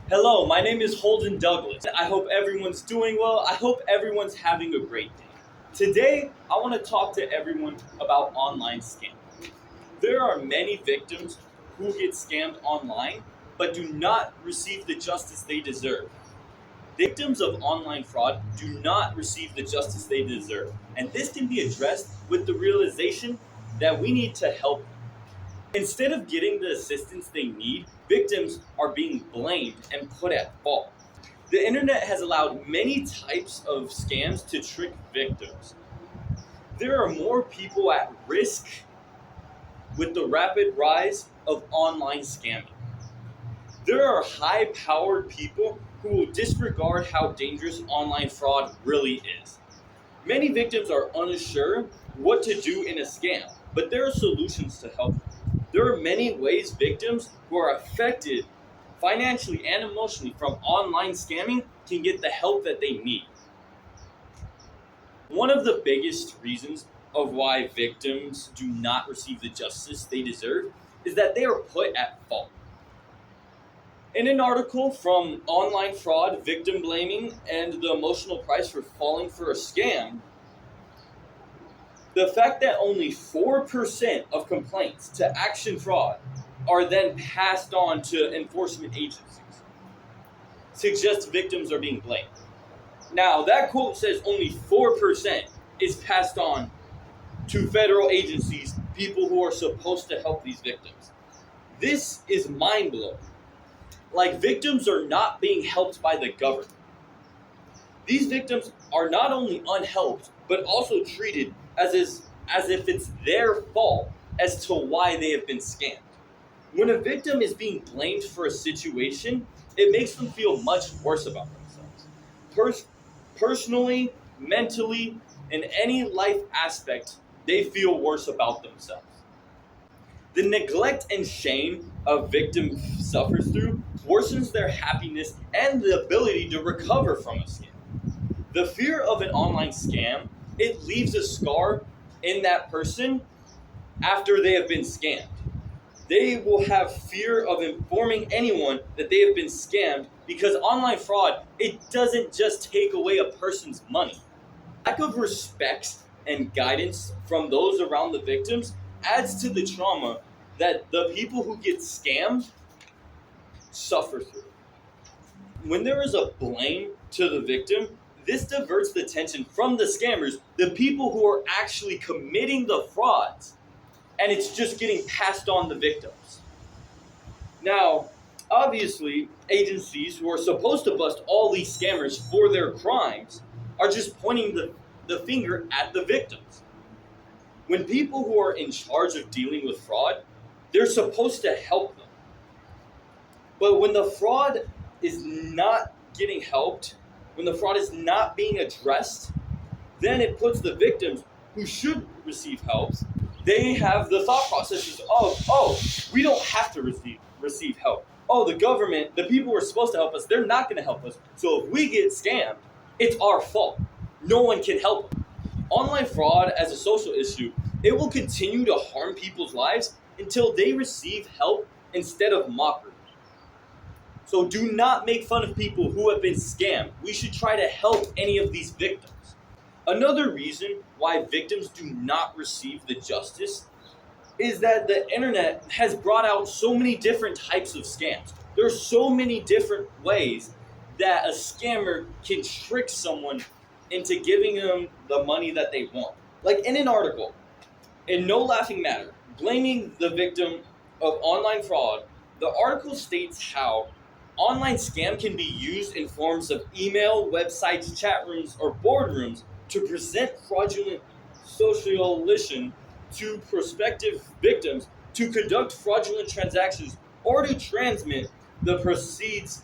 Hello, my name is Holden Douglas. I hope everyone's doing well. I hope everyone's having a great day. Today, I want to talk to everyone about online scams. There are many victims who get scammed online but do not receive the justice they deserve. Victims of online fraud do not receive the justice they deserve, and this can be addressed with the realization that we need to help. Instead of getting the assistance they need, victims are being blamed and put at fault. The internet has allowed many types of scams to trick victims. There are more people at risk with the rapid rise of online scamming. There are high powered people who will disregard how dangerous online fraud really is. Many victims are unsure what to do in a scam, but there are solutions to help them. There are many ways victims who are affected financially and emotionally from online scamming can get the help that they need. One of the biggest reasons of why victims do not receive the justice they deserve is that they are put at fault. In an article from Online Fraud, Victim Blaming, and the Emotional Price for Falling for a Scam, the fact that only 4% of complaints to action fraud are then passed on to enforcement agencies suggests victims are being blamed. Now, that quote says only 4% is passed on to federal agencies, people who are supposed to help these victims. This is mind blowing. Like, victims are not being helped by the government. These victims are not only unhelped, but also treated as if it's their fault as to why they have been scammed. When a victim is being blamed for a situation, it makes them feel much worse about themselves. Personally, mentally, in any life aspect, they feel worse about themselves. The neglect and shame a victim suffers through worsens their happiness and the ability to recover from a scam. The fear of an online scam, it leaves a scar in that person after they have been scammed. They will have fear of informing anyone that they have been scammed because online fraud, it doesn't just take away a person's money. Lack of respect and guidance from those around the victims adds to the trauma that the people who get scammed suffer through. When there is a blame to the victim, this diverts the attention from the scammers, the people who are actually committing the frauds, and it's just getting passed on the victims. Now, obviously, agencies who are supposed to bust all these scammers for their crimes are just pointing the finger at the victims. When people who are in charge of dealing with fraud, they're supposed to help them. But when the fraud is not getting helped, when the fraud is not being addressed, then it puts the victims who should receive help, they have the thought processes of, oh, we don't have to receive help. Oh, the government, the people who are supposed to help us, they're not going to help us. So if we get scammed, it's our fault. No one can help us. Online fraud as a social issue, it will continue to harm people's lives until they receive help instead of mockery. So do not make fun of people who have been scammed. We should try to help any of these victims. Another reason why victims do not receive the justice is that the internet has brought out so many different types of scams. There are so many different ways that a scammer can trick someone into giving them the money that they want. Like in an article, in No Laughing Matter, blaming the victim of online fraud, the article states how online scam can be used in forms of email, websites, chat rooms, or boardrooms to present fraudulent socialization to prospective victims, to conduct fraudulent transactions, or to transmit the proceeds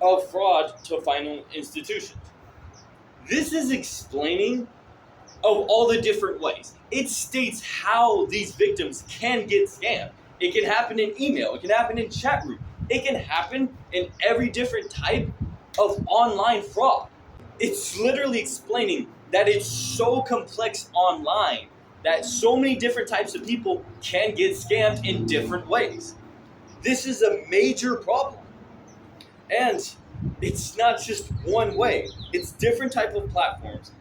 of fraud to final institutions. This is explaining of all the different ways. It states how these victims can get scammed. It can happen in email, it can happen in chat room, it can happen in every different type of online fraud. It's literally explaining that it's so complex online that so many different types of people can get scammed in different ways. This is a major problem. And it's not just one way, it's different type of platforms.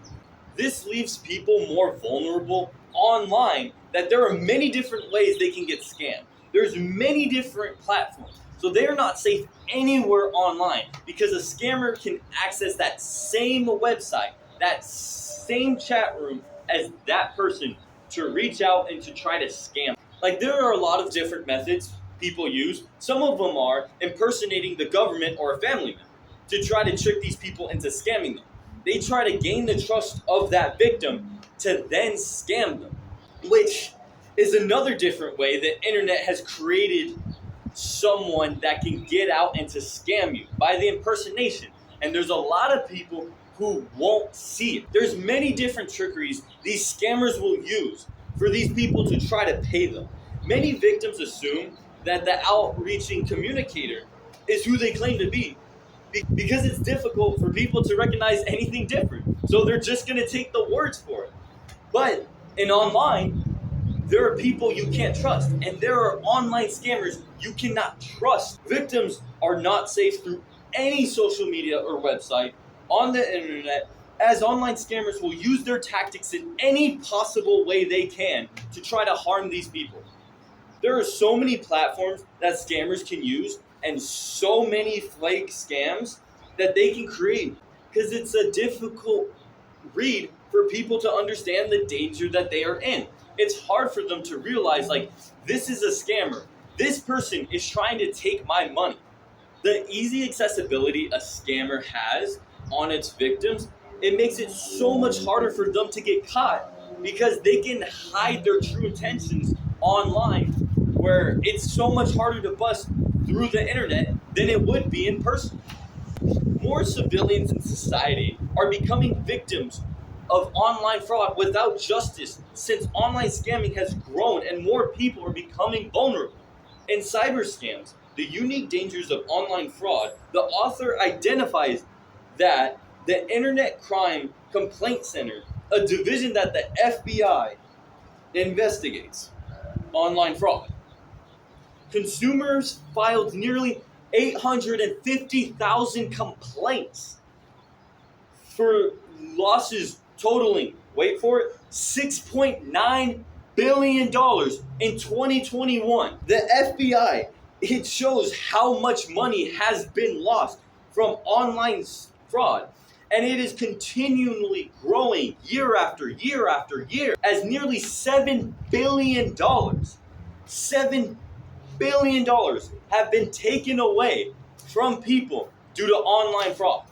This leaves people more vulnerable online, that there are many different ways they can get scammed. There's many different platforms. So they're not safe anywhere online because a scammer can access that same website, that same chat room as that person to reach out and to try to scam. Like, there are a lot of different methods people use. Some of them are impersonating the government or a family member to try to trick these people into scamming them. They try to gain the trust of that victim to then scam them, which is another different way that internet has created someone that can get out and to scam you by the impersonation. And there's a lot of people who won't see it. There's many different trickeries these scammers will use for these people to try to pay them. Many victims assume that the outreaching communicator is who they claim to be, because it's difficult for people to recognize anything different. So they're just going to take the words for it. But in online, there are people you can't trust, and there are online scammers you cannot trust. Victims are not safe through any social media or website on the internet, as online scammers will use their tactics in any possible way they can to try to harm these people. There are so many platforms that scammers can use and so many fake scams that they can create, because it's a difficult read for people to understand the danger that they are in. It's hard for them to realize, like, this is a scammer. This person is trying to take my money. The easy accessibility a scammer has on its victims, it makes it so much harder for them to get caught, because they can hide their true intentions online, where it's so much harder to bust through the internet than it would be in person. More civilians in society are becoming victims of online fraud without justice, since online scamming has grown and more people are becoming vulnerable. In cyber scams, the unique dangers of online fraud, the author identifies that the Internet Crime Complaint Center, a division that the FBI investigates online fraud, consumers filed nearly 850,000 complaints for losses totaling, wait for it, $6.9 billion in 2021. The FBI, it shows how much money has been lost from online fraud. And it is continually growing year after year after year, as nearly $7 billion, $7 billion have been taken away from people due to online fraud.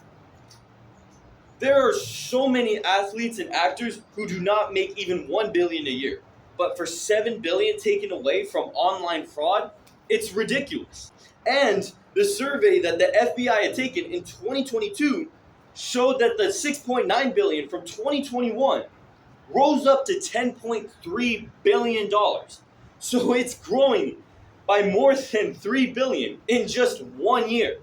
There are so many athletes and actors who do not make even $1 billion a year. But for $7 billion taken away from online fraud, it's ridiculous. And the survey that the FBI had taken in 2022 showed that the $6.9 billion from 2021 rose up to $10.3 billion. So it's growing by more than $3 billion in just 1 year.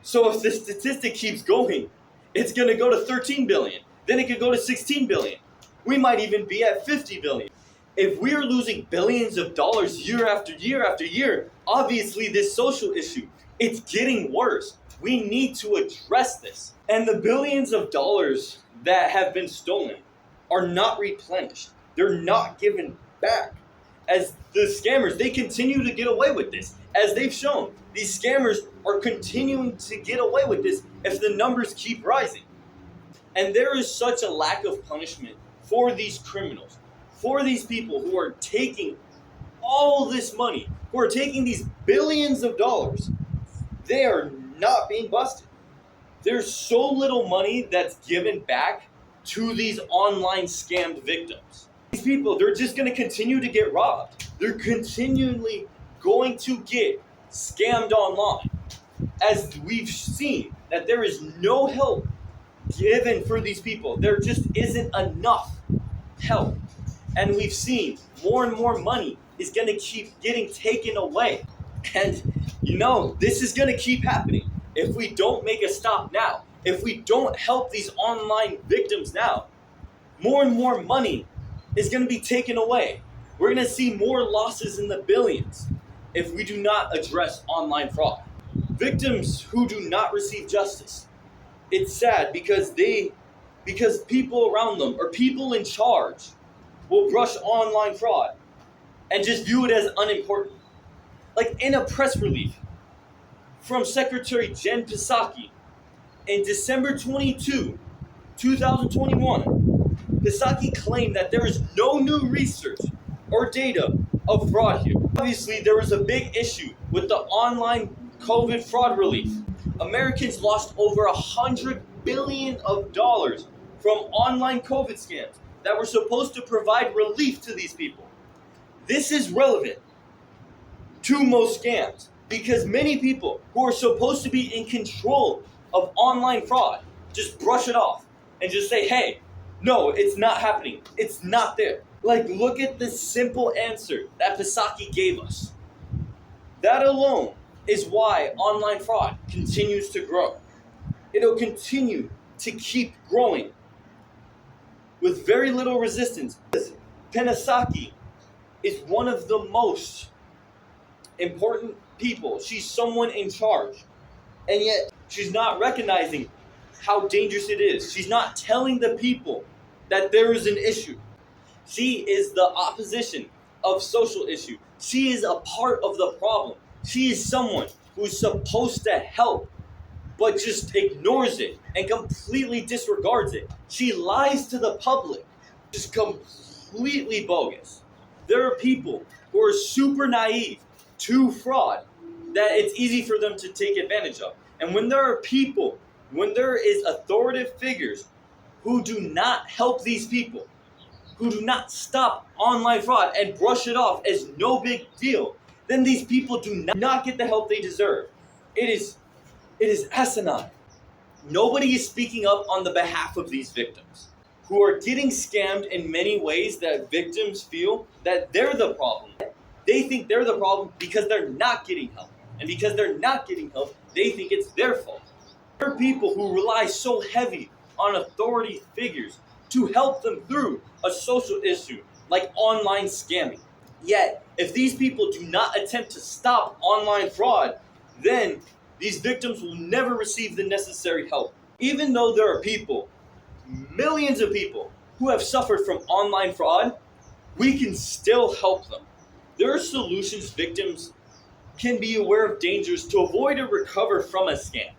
So if the statistic keeps going, it's going to go to 13 billion. Then it could go to 16 billion. We might even be at 50 billion. If we are losing billions of dollars year after year after year, obviously this social issue, it's getting worse. We need to address this. And the billions of dollars that have been stolen are not replenished. They're not given back. As the scammers, they continue to get away with this. As they've shown, these scammers are continuing to get away with this if the numbers keep rising. And there is such a lack of punishment for these criminals, for these people who are taking all this money, who are taking these billions of dollars. They are not being busted. There's so little money that's given back to these online scammed victims. These people, they're just going to continue to get robbed. They're continually going to get scammed online. As we've seen that there is no help given for these people. There just isn't enough help. And we've seen more and more money is going to keep getting taken away. And this is going to keep happening if we don't make a stop now. If we don't help these online victims now, more and more money is going to be taken away. We're going to see more losses in the billions if we do not address online fraud. victims who do not receive justice. It's sad because people around them or people in charge will brush online fraud and just view it as unimportant. Like in a press release from Secretary Jen Psaki in December 22, 2021, Psaki claimed that there is no new research or data of fraud here. Obviously, there was a big issue with the online COVID fraud relief. Americans lost over $100 billion from online COVID scams that were supposed to provide relief to these people. This is relevant to most scams because many people who are supposed to be in control of online fraud just brush it off and just say, hey, no, it's not happening. It's not there. Like, look at the simple answer that Psaki gave us. That alone is why online fraud continues to grow. It'll continue to keep growing with very little resistance. Psaki is one of the most important people. She's someone in charge. And yet, she's not recognizing how dangerous it is. She's not telling the people that there is an issue. She is the opposition of social issue. She is a part of the problem. She is someone who's supposed to help, but just ignores it and completely disregards it. She lies to the public, just completely bogus. There are people who are super naive to fraud that it's easy for them to take advantage of. And when there is authoritative figures who do not help these people, who do not stop online fraud and brush it off as no big deal, then these people do not get the help they deserve. It is asinine. Nobody is speaking up on the behalf of these victims who are getting scammed in many ways that victims feel that they're the problem. They think they're the problem because they're not getting help. And because they're not getting help, they think it's their fault. There are people who rely so heavy on authority figures to help them through a social issue like online scamming. Yet, if these people do not attempt to stop online fraud, then these victims will never receive the necessary help. Even though there are people, millions of people, who have suffered from online fraud, we can still help them. There are solutions victims can be aware of dangers to avoid or recover from a scam.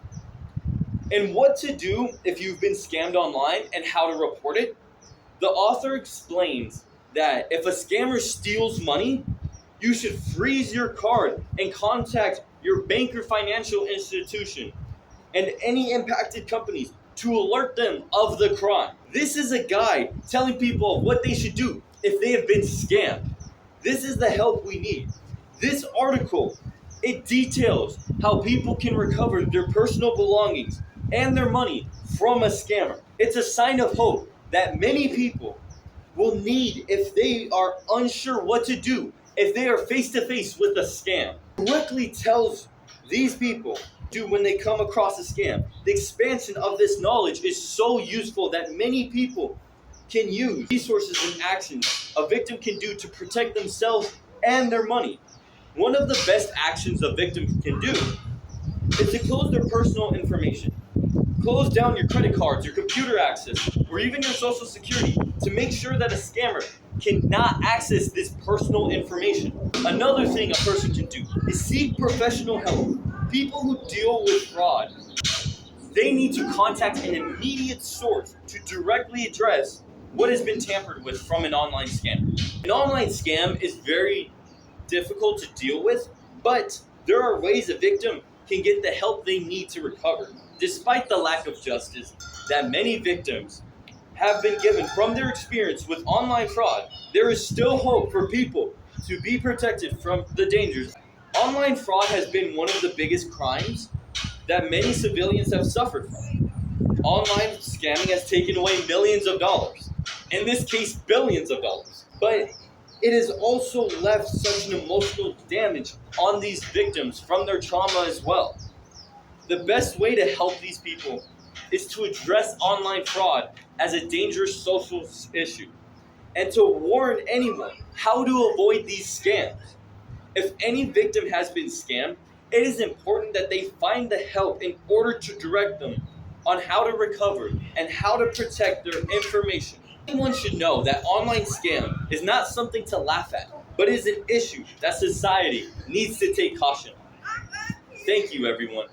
And what to do if you've been scammed online and how to report it. The author explains that if a scammer steals money, you should freeze your card and contact your bank or financial institution and any impacted companies to alert them of the crime. This is a guide telling people what they should do if they have been scammed. This is the help we need. This article, it details how people can recover their personal belongings and their money from a scammer. It's a sign of hope that many people will need if they are unsure what to do, if they are face to face with a scam. It directly tells these people do when they come across a scam. The expansion of this knowledge is so useful that many people can use resources and actions a victim can do to protect themselves and their money. One of the best actions a victim can do is to close their personal information. Close down your credit cards, your computer access, or even your social security to make sure that a scammer cannot access this personal information. Another thing a person can do is seek professional help. People who deal with fraud, they need to contact an immediate source to directly address what has been tampered with from an online scam. An online scam is very difficult to deal with, but there are ways a victim can get the help they need to recover. Despite the lack of justice that many victims have been given from their experience with online fraud, there is still hope for people to be protected from the dangers. Online fraud has been one of the biggest crimes that many civilians have suffered from. Online scamming has taken away millions of dollars, in this case, billions of dollars. But it has also left such an emotional damage on these victims from their trauma as well. The best way to help these people is to address online fraud as a dangerous social issue and to warn anyone how to avoid these scams. If any victim has been scammed, it is important that they find the help in order to direct them on how to recover and how to protect their information. Everyone should know that online scam is not something to laugh at, but is an issue that society needs to take caution on. Thank you, everyone.